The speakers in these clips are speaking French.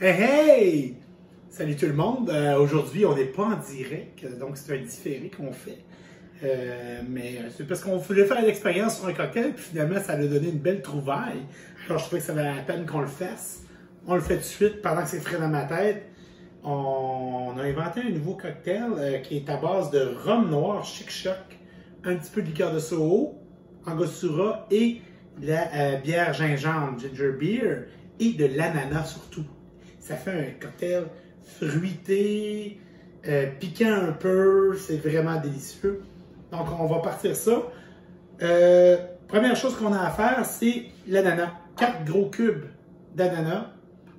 Hey hey! Salut tout le monde. Aujourd'hui, on n'est pas en direct, donc c'est un différé qu'on fait. Mais c'est parce qu'on voulait faire une expérience sur un cocktail, puis finalement, ça a donné une belle trouvaille. Alors, je trouvais que ça valait la peine qu'on le fasse. On le fait tout de suite pendant que c'est frais dans ma tête. On a inventé un nouveau cocktail qui est à base de rhum noir Chic Choc, un petit peu de liqueur de Soho, Angostura et la bière gingembre, ginger beer, et de l'ananas surtout. Ça fait un cocktail fruité, piquant un peu, c'est vraiment délicieux. Donc on va partir ça. Première chose qu'on a à faire, c'est l'ananas. 4 gros cubes d'ananas.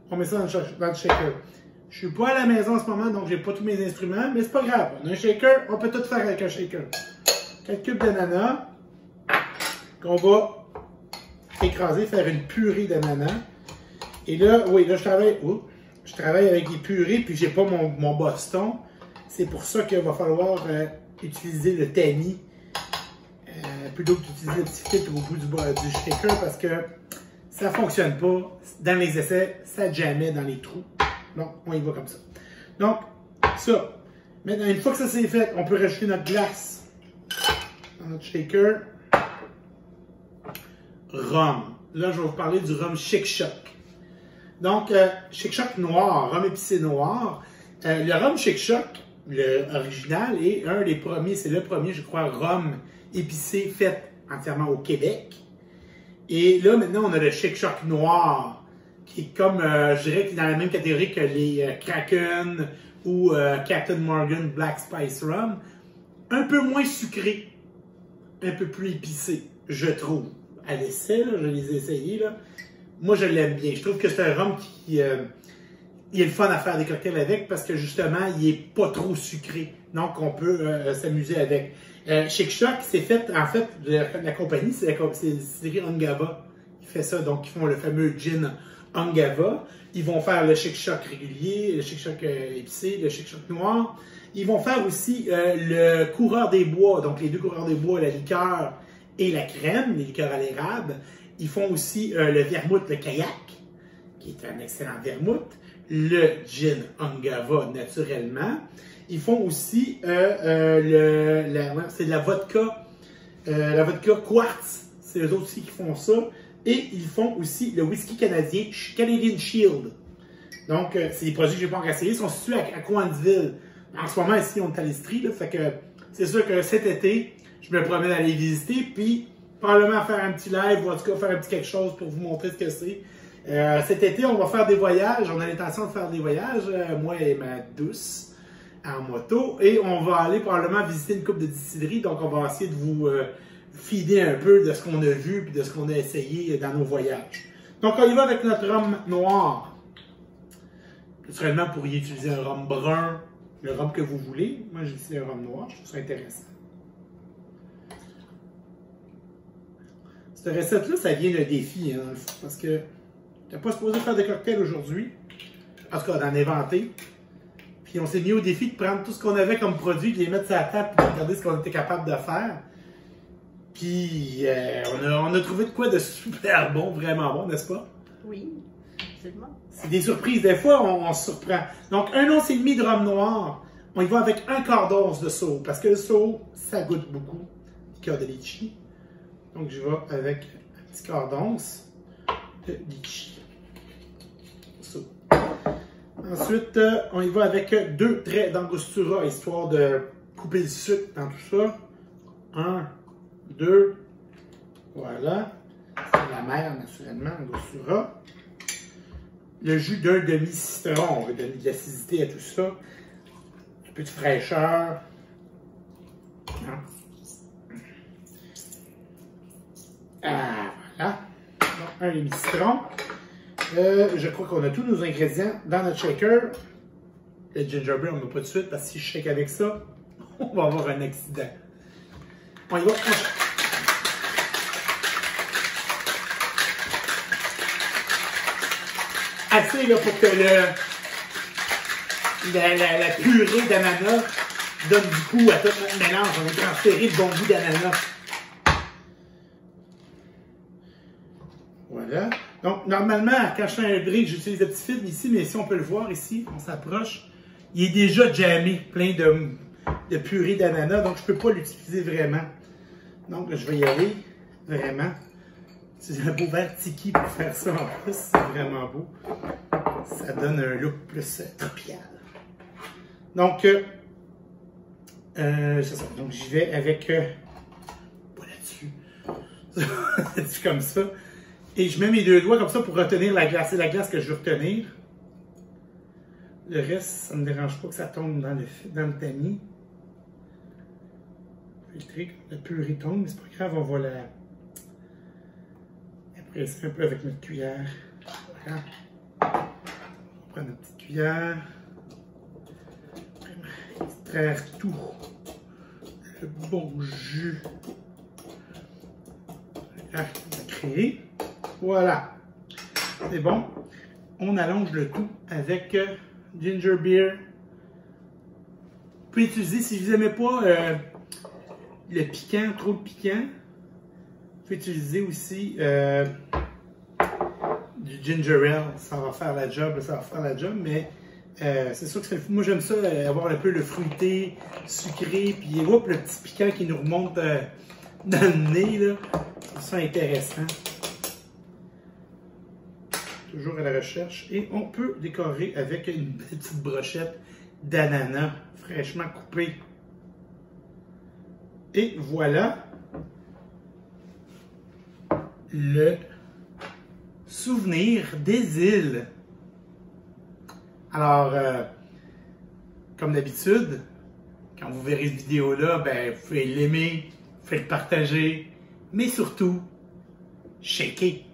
On met ça dans le shaker. Je suis pas à la maison en ce moment, donc j'ai pas tous mes instruments, mais c'est pas grave. On a un shaker, on peut tout faire avec un shaker. 4 cubes d'ananas qu'on va écraser, faire une purée d'ananas. Et là, oui, là, je travaille avec des purées, puis j'ai pas mon Boston. C'est pour ça qu'il va falloir utiliser le tamis plutôt que d'utiliser le petit filtre au bout du shaker, parce que ça fonctionne pas. Dans les essais, ça jamais dans les trous. Donc, on y va comme ça. Donc, ça. Maintenant, une fois que ça c'est fait, on peut rajouter notre glace dans notre shaker. Rhum. Là, je vais vous parler du rhum Chic Choc. Donc, Chic Choc noir, rhum épicé noir. Le rhum Chic Choc, l'original, est un des premiers, c'est le premier, je crois, rhum épicé fait entièrement au Québec. Et là, maintenant, on a le Chic Choc noir, qui est comme, je dirais, qui est dans la même catégorie que les Kraken ou Captain Morgan Black Spice Rum. Un peu moins sucré, un peu plus épicé, je trouve. À l'essai, je les ai essayés, là. Moi, je l'aime bien. Je trouve que c'est un rhum qui est le fun à faire des cocktails avec parce que justement, il n'est pas trop sucré. Donc, on peut s'amuser avec. Chic Choc, c'est fait, en fait, la compagnie, c'est écrit Ungava. Ils font ça. Donc, ils font le fameux gin Ungava. Ils vont faire le Chic Choc régulier, le Chic Choc épicé, le Chic Choc noir. Ils vont faire aussi le coureur des bois. Donc, les deux coureurs des bois, la liqueur et la crème, les liqueurs à l'érable. Ils font aussi le vermouth, le kayak, qui est un excellent vermouth. Le gin Ungava, naturellement. Ils font aussi c'est de la vodka quartz. C'est eux autres aussi qui font ça. Et ils font aussi le whisky canadien, Canadian Shield. Donc, c'est des produits que je n'ai pas encore essayés. Ils sont situés à Coansville. En ce moment, ici, on est à l'Estrie. Fait que c'est sûr que cet été, je me promène à aller visiter. Puis, probablement faire un petit live ou en tout cas faire un petit quelque chose pour vous montrer ce que c'est. Cet été, on va faire des voyages. On a l'intention de faire des voyages, moi et ma douce, en moto. Et on va aller probablement visiter une couple de distilleries. Donc, on va essayer de vous feeder un peu de ce qu'on a vu et de ce qu'on a essayé dans nos voyages. Donc, on y va avec notre rhum noir. Naturellement, vous pourriez utiliser un rhum brun, le rhum que vous voulez. Moi, j'ai utilisé un rhum noir. Je trouve ça intéressant. Cette recette-là, ça vient d'un défi, hein, parce que tu n'es pas supposé faire de cocktail aujourd'hui, en tout cas d'en inventer. Puis on s'est mis au défi de prendre tout ce qu'on avait comme produit, de les mettre sur la table et de regarder ce qu'on était capable de faire. Puis on a trouvé de quoi de super bon, vraiment bon, n'est-ce pas? Oui, absolument. C'est des surprises, des fois on se surprend. Donc 1 once et demi de rhum noir, on y va avec 1/4 d'once de Soho, parce que le Soho, ça goûte beaucoup, liqueur de litchi. Donc, je vais avec un petit quart d'once de litchi. Ensuite, on y va avec 2 traits d'angostura, histoire de couper le sucre dans tout ça. 1, 2, voilà. C'est la mer, naturellement, angostura. Le jus d'un demi-citron, on va donner de l'acidité à tout ça. Un peu de fraîcheur. Hein? Ah, voilà. Donc, un demi-citron. Je crois qu'on a tous nos ingrédients dans notre shaker. Le ginger beer, on ne met pas de suite parce que si je shake avec ça, on va avoir un accident. On y va. Assez là, pour que la purée d'ananas donne du goût à tout notre mélange. On va transférer le bon goût d'ananas. Voilà. Donc, normalement, quand je fais un drink, j'utilise le petit film ici, mais si on peut le voir ici, on s'approche, il est déjà jammé, plein de purée d'ananas, donc je ne peux pas l'utiliser vraiment. Donc, je vais y aller, vraiment. C'est un beau verre tiki pour faire ça en plus, c'est vraiment beau. Ça donne un look plus tropical. Donc, c'est ça. Donc, j'y vais avec... pas là-dessus. C'est comme ça. Et je mets mes deux doigts comme ça pour retenir la glace. C'est la glace que je veux retenir. Le reste, ça ne me dérange pas que ça tombe dans le tamis. Filtrer la purée tombe, mais c'est pas grave, on va la presser un peu avec notre cuillère. Voilà. On prend notre petite cuillère. Extraire tout le bon jus qu'on a créé. Voilà, c'est bon. On allonge le tout avec ginger beer. Vous pouvez utiliser, si vous n'aimez pas le piquant, trop de piquant, vous pouvez utiliser aussi du ginger ale. Ça va faire la job, mais c'est sûr que c'est moi j'aime ça, avoir un peu le fruité, sucré, puis le petit piquant qui nous remonte dans le nez, là. C'est ça intéressant. Toujours à la recherche. Et on peut décorer avec une petite brochette d'ananas fraîchement coupée. Et voilà le souvenir des îles. Alors, comme d'habitude, quand vous verrez cette vidéo-là, ben, vous pouvez l'aimer, vous pouvez le partager, mais surtout, shaker.